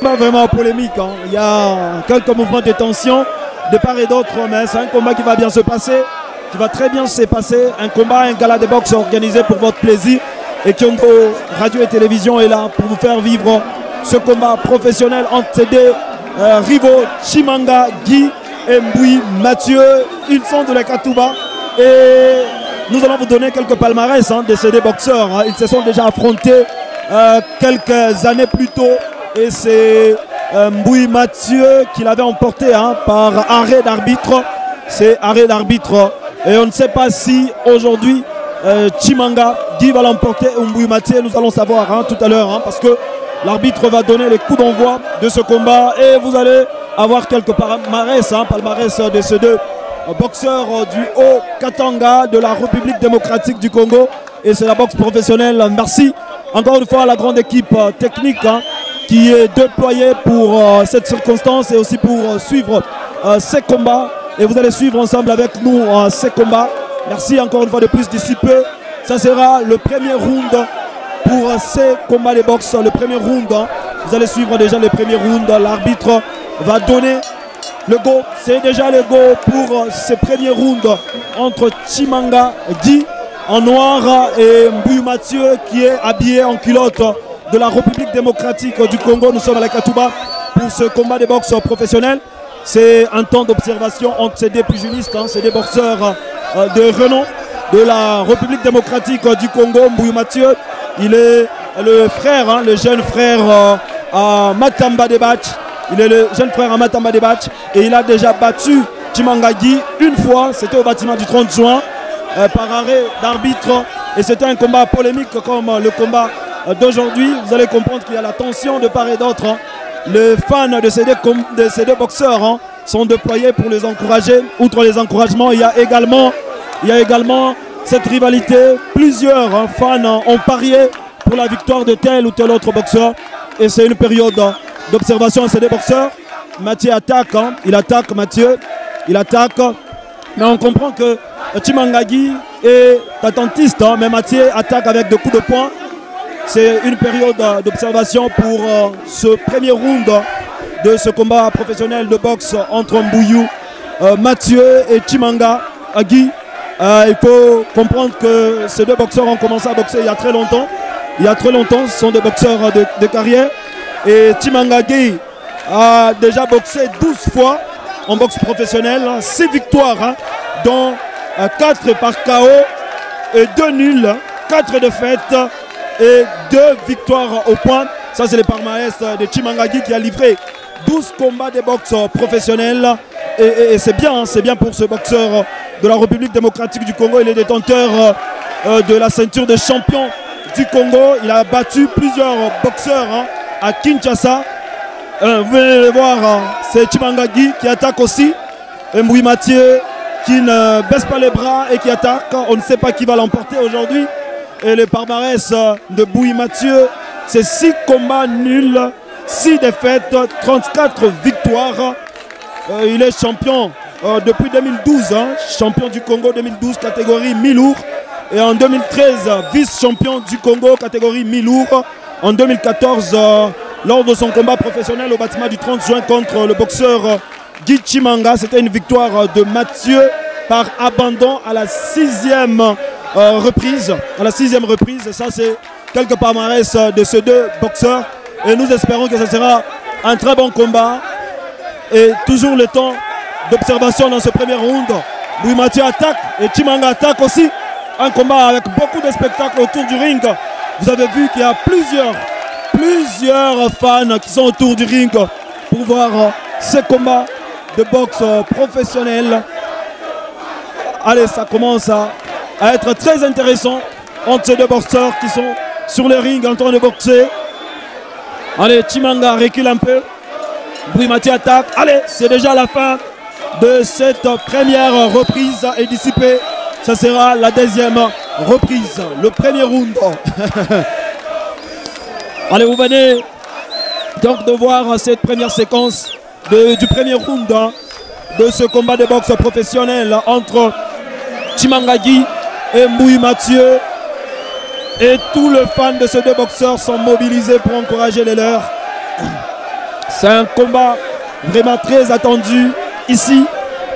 pas vraiment polémique. Hein. Il y a quelques mouvements de tension de part et d'autre, mais c'est un combat qui va bien se passer, qui va très bien se passer. Un combat, un gala de boxe organisé pour votre plaisir. Et Kyongo Radio et Télévision est là pour vous faire vivre ce combat professionnel entre ces deux rivaux, Chimanga Guy et Mboui Mathieu. Ils sont de la Katouba et nous allons vous donner quelques palmarès de ces deux boxeurs. Ils se sont déjà affrontés quelques années plus tôt et c'est Mboui Mathieu qui l'avait emporté par arrêt d'arbitre. C'est arrêt d'arbitre et on ne sait pas si aujourd'hui Chimanga Guy va l'emporter ou Mboui Mathieu. Nous allons savoir tout à l'heure parce que l'arbitre va donner les coups d'envoi de ce combat et vous allez avoir quelques palmarès, palmarès de ces deux boxeurs du Haut-Katanga de la République démocratique du Congo. Et c'est la boxe professionnelle. Merci encore une fois à la grande équipe technique qui est déployée pour cette circonstance et aussi pour suivre ces combats. Et vous allez suivre ensemble avec nous ces combats. Merci encore une fois de plus d'ici peu. Ça sera le premier round pour ces combats de boxe. Le premier round, vous allez suivre déjà les premiers rounds. L'arbitre va donner le go. C'est déjà le go pour ce premier round entre Chimanga Guy en noir et Mboui Mathieu qui est habillé en culotte de la République démocratique du Congo. Nous sommes à la Katouba pour ce combat de boxe professionnel. C'est un temps d'observation entre ces deux pugilistes, ces deux boxeurs de renom de la République démocratique du Congo. Mboui Mathieu, il est le frère, le jeune frère à Matamba Debach. Il est le jeune frère à Matamba Debach et il a déjà battu Chimanga Guy une fois. C'était au bâtiment du 30 juin par arrêt d'arbitre. Et c'était un combat polémique comme le combat d'aujourd'hui. Vous allez comprendre qu'il y a la tension de part et d'autre. Les fans de ces deux boxeurs sont déployés pour les encourager. Outre les encouragements, il y a également cette rivalité. Plusieurs fans ont parié pour la victoire de tel ou tel autre boxeur. Et c'est une période d'observation à ces deux boxeurs. Mathieu attaque, il attaque Mathieu, il attaque. Mais on comprend que Chimanga Guy est attentiste, mais Mathieu attaque avec des coups de poing. C'est une période d'observation pour ce premier round de ce combat professionnel de boxe entre Mboui Mathieu et Chimanga Guy. Il faut comprendre que ces deux boxeurs ont commencé à boxer il y a très longtemps. Il y a très longtemps, ce sont des boxeurs de carrière. Et Chimanga Guy a déjà boxé 12 fois en boxe professionnelle. 6 victoires, dont 4 par KO et 2 nuls, 4 défaites et 2 victoires au point. Ça, c'est le palmarès de Chimanga Guy qui a livré 12 combats de boxe professionnels. Et c'est bien pour ce boxeur de la République démocratique du Congo. Il est détenteur de la ceinture de champion du Congo. Il a battu plusieurs boxeurs à Kinshasa. Vous venez le voir, c'est Chimanga Guy qui attaque aussi. Et Mboui Mathieu qui ne baisse pas les bras et qui attaque. On ne sait pas qui va l'emporter aujourd'hui. Et le palmarès de Mboui Mathieu, c'est 6 combats nuls, 6 défaites, 34 victoires. Il est champion depuis 2012, champion du Congo 2012, catégorie mi-lourd. Et en 2013, vice-champion du Congo, catégorie mi-lourd. En 2014, lors de son combat professionnel au bâtiment du 30 juin contre le boxeur Guy Chimanga, c'était une victoire de Mathieu par abandon à la 6e reprise. À la 6e reprise, ça c'est quelques palmarès de ces deux boxeurs. Et nous espérons que ce sera un très bon combat. Et toujours le temps d'observation dans ce premier round. Mboui Mathieu attaque et Chimanga attaque aussi. Un combat avec beaucoup de spectacles autour du ring. Vous avez vu qu'il y a plusieurs fans qui sont autour du ring pour voir ces combats de boxe professionnel. Allez, ça commence à être très intéressant entre ces deux boxeurs qui sont sur le ring en train de boxer. Allez, Chimanga recule un peu. Mboui Mathieu attaque. Allez, c'est déjà la fin de cette première reprise et d'ici peu, ça sera la deuxième reprise, le premier round. Allez, vous venez donc de voir cette première séquence du premier round de ce combat de boxe professionnel entre Chimanga Guy et Mboui Mathieu. Et tous les fans de ces deux boxeurs sont mobilisés pour encourager les leurs. C'est un combat vraiment très attendu ici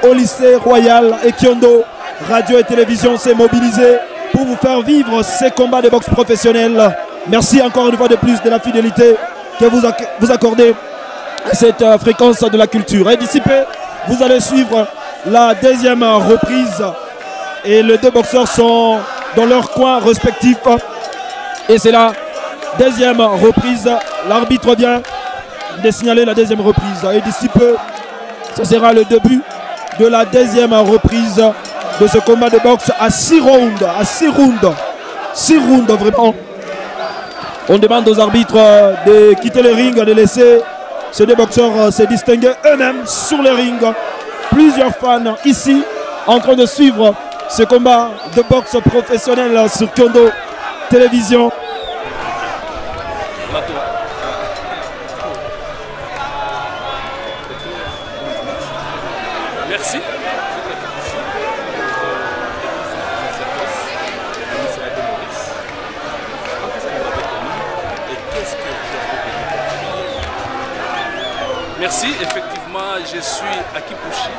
au lycée Royal et Kyondo. Radio et télévision s'est mobilisée pour vous faire vivre ces combats de boxe professionnels. Merci encore une fois de plus de la fidélité que vous accordez à cette fréquence de la culture. Et d'ici peu, vous allez suivre la deuxième reprise et les deux boxeurs sont dans leur coin respectif et c'est la deuxième reprise. L'arbitre vient de signaler la deuxième reprise et d'ici peu ce sera le début de la deuxième reprise de ce combat de boxe à 6 rounds. À 6 rounds. 6 rounds vraiment. On demande aux arbitres de quitter le ring, de laisser ces deux boxeurs se distinguer eux-mêmes sur le ring. Plusieurs fans ici en train de suivre ce combat de boxe professionnel sur Kyondo Télévision. Merci. Merci, effectivement, je suis à Kipushi.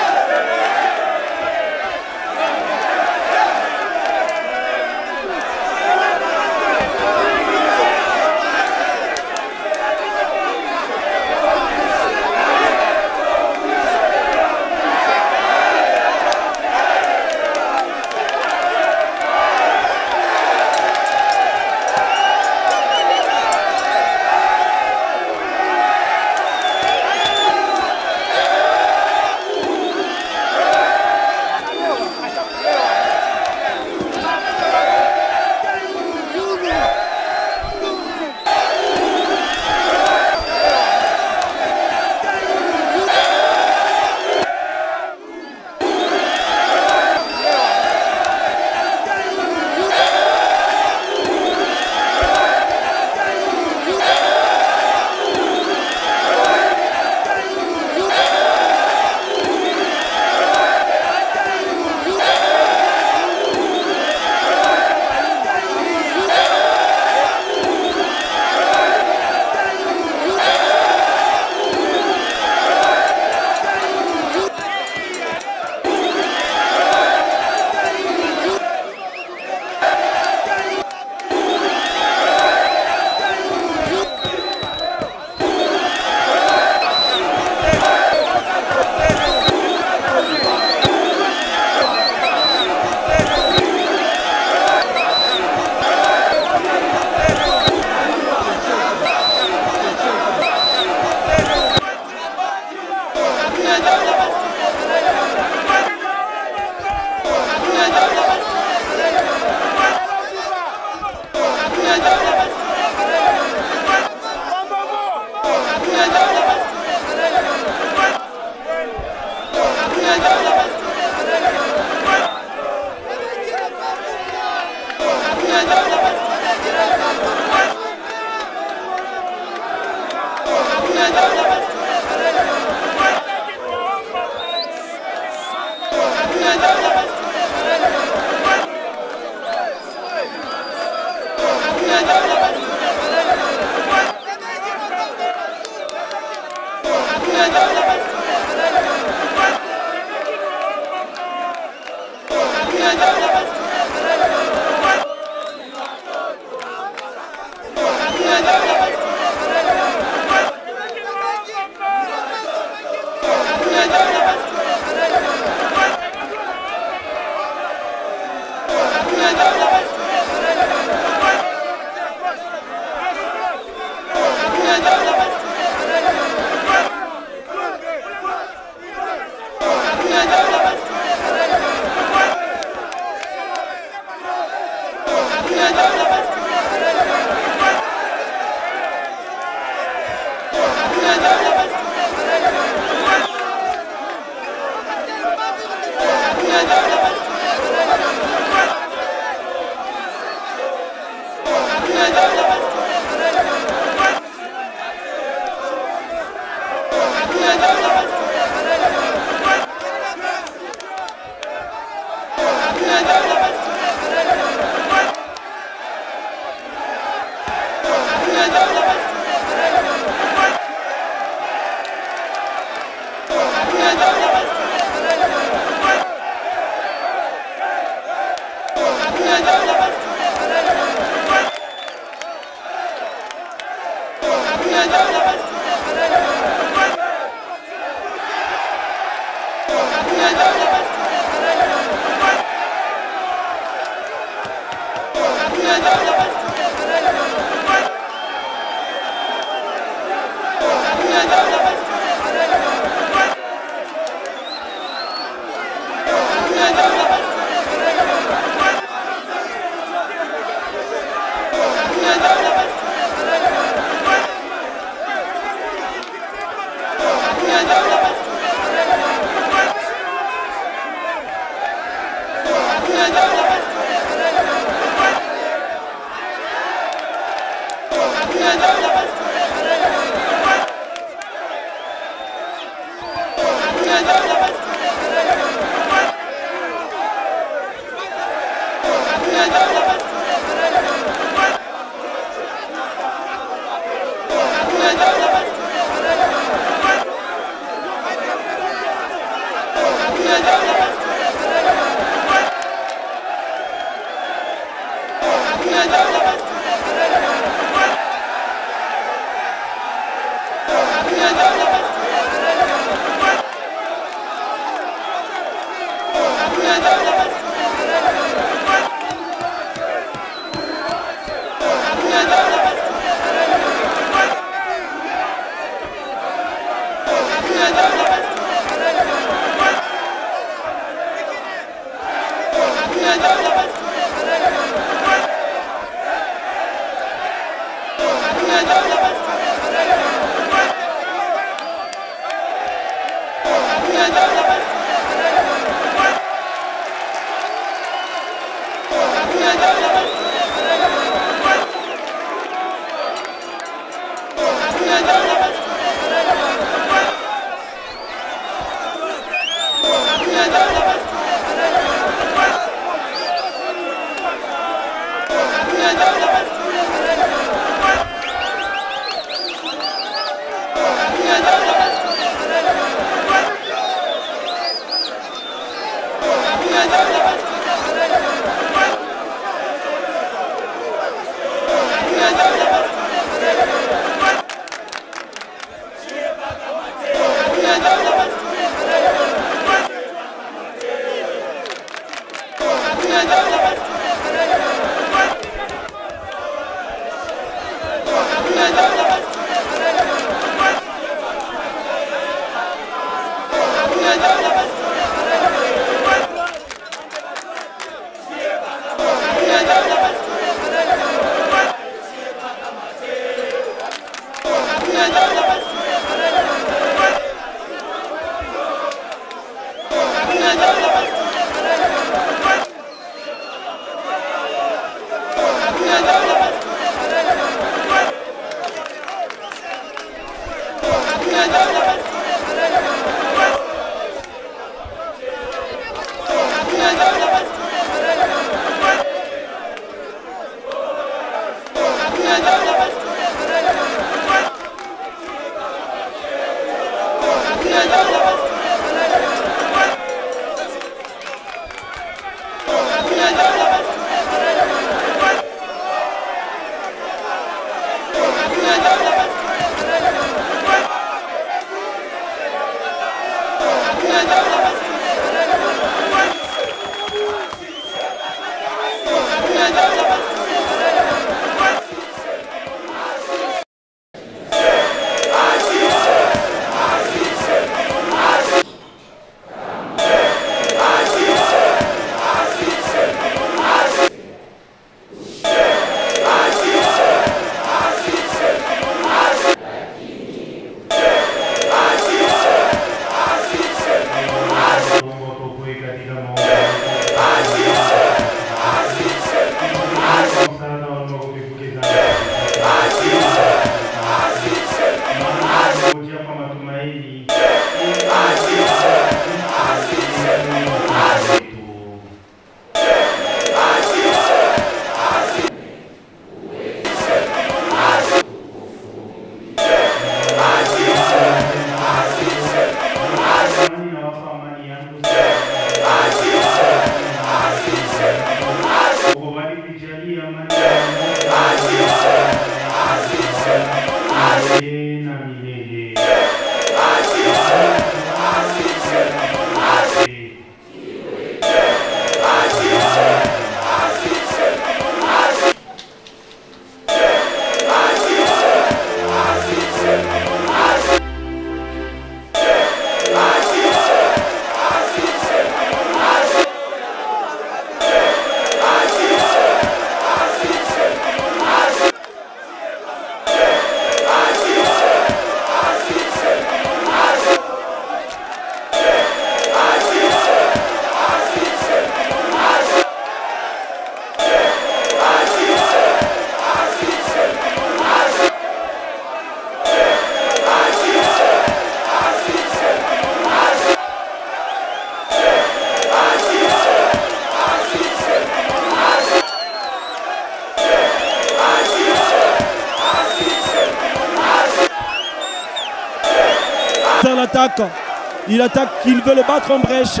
Il attaque, il veut le battre en brèche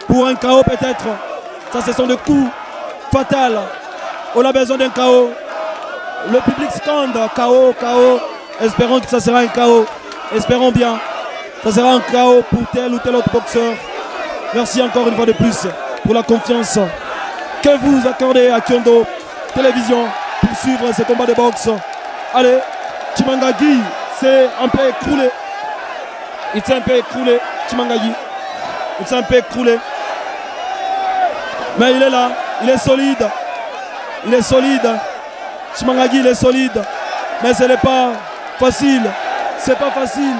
pour un KO peut-être. Ça, ce sont des coups fatals. On a besoin d'un KO. Le public scande KO, KO. Espérons que ça sera un KO. Espérons bien. Ça sera un KO pour tel ou tel autre boxeur. Merci encore une fois de plus pour la confiance que vous accordez à Kyondo Télévision pour suivre ce combat de boxe. Allez, Chimangagi s'est un peu écroulé. Il s'est un peu écroulé, Chimangagi. Il s'est un peu écroulé. Mais il est là, il est solide. Il est solide. Chimangagi, il est solide. Mais ce n'est pas facile. C'est pas facile.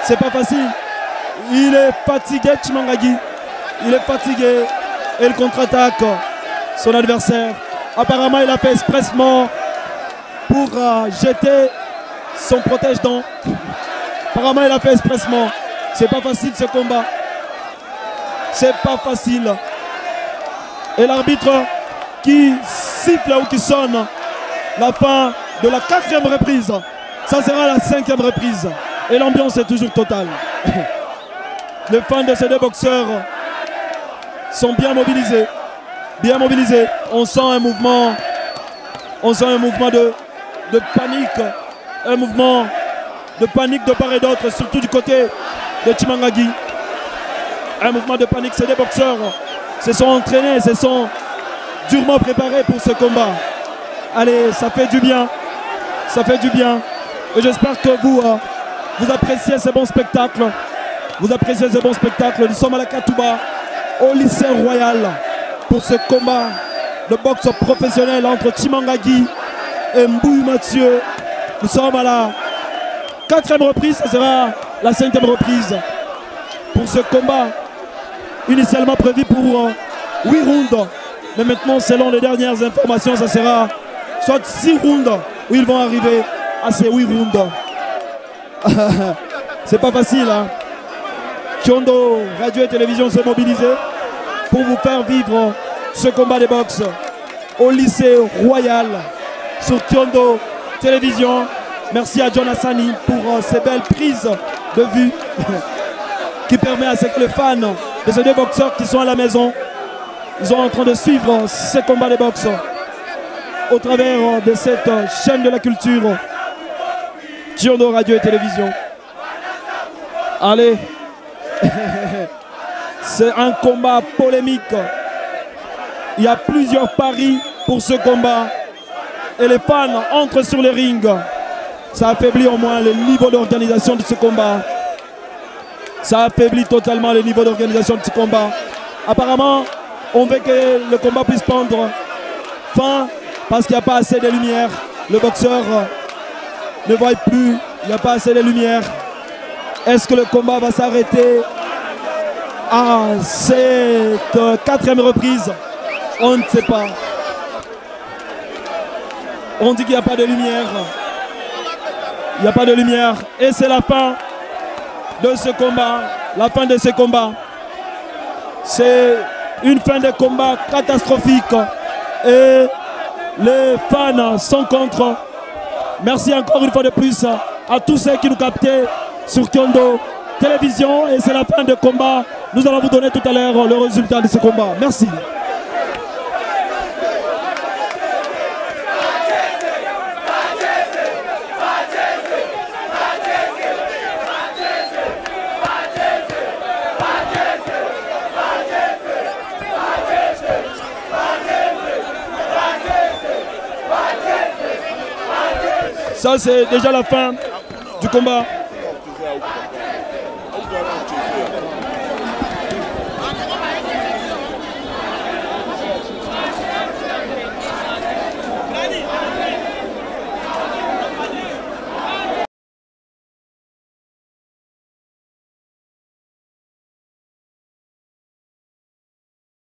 C'est pas facile. Il est fatigué, Chimangagi. Il est fatigué. Et il contre-attaque son adversaire. Apparemment, il a fait expressement pour jeter son protège-dents. Apparemment, il a fait expressement. C'est pas facile ce combat. C'est pas facile. Et l'arbitre qui siffle ou qui sonne la fin de la 4e reprise. Ça sera la 5e reprise. Et l'ambiance est toujours totale. Les fans de ces deux boxeurs sont bien mobilisés. Bien mobilisés. On sent un mouvement. On sent un mouvement de panique. Un mouvement de panique de part et d'autre, surtout du côté de Chimangagi. Un mouvement de panique. Ces deux boxeurs se sont entraînés, se sont durement préparés pour ce combat. Allez, ça fait du bien. Ça fait du bien. Et j'espère que vous appréciez ce bon spectacle. Vous appréciez ce bon spectacle. Nous sommes à la Katouba, au lycée Royal, pour ce combat de boxe professionnel entre Chimangagi et Mbouy Mathieu. Nous sommes à la 4e reprise, ça sera la 5e reprise pour ce combat initialement prévu pour 8 rounds. Mais maintenant, selon les dernières informations, ça sera soit 6 rounds où ils vont arriver à ces 8 rounds. C'est pas facile, hein. Kyondo Radio et Télévision s'est mobilisé pour vous faire vivre ce combat de boxe au lycée Royal sur Kyondo Télévision. Merci à John Hassani pour ces belles prises de vue qui permet à les fans de ces deux boxeurs qui sont à la maison, ils sont en train de suivre ces combats de boxe au travers de cette chaîne de la culture Kyondo Radio et Télévision. Allez, c'est un combat polémique. Il y a plusieurs paris pour ce combat et les fans entrent sur le ring. Ça affaiblit au moins le niveau d'organisation de ce combat. Ça affaiblit totalement le niveau d'organisation de ce combat. Apparemment, on veut que le combat puisse prendre fin parce qu'il n'y a pas assez de lumière. Le boxeur ne voit plus, il n'y a pas assez de lumière. Est-ce que le combat va s'arrêter à cette quatrième reprise? On ne sait pas. On dit qu'il n'y a pas de lumière. Il n'y a pas de lumière. Et c'est la fin de ce combat. La fin de ce combat. C'est une fin de combat catastrophique. Et les fans sont contre. Merci encore une fois de plus à tous ceux qui nous captaient sur Kyondo Télévision. Et c'est la fin de combat. Nous allons vous donner tout à l'heure le résultat de ce combat. Merci. Ça, c'est déjà la fin du combat.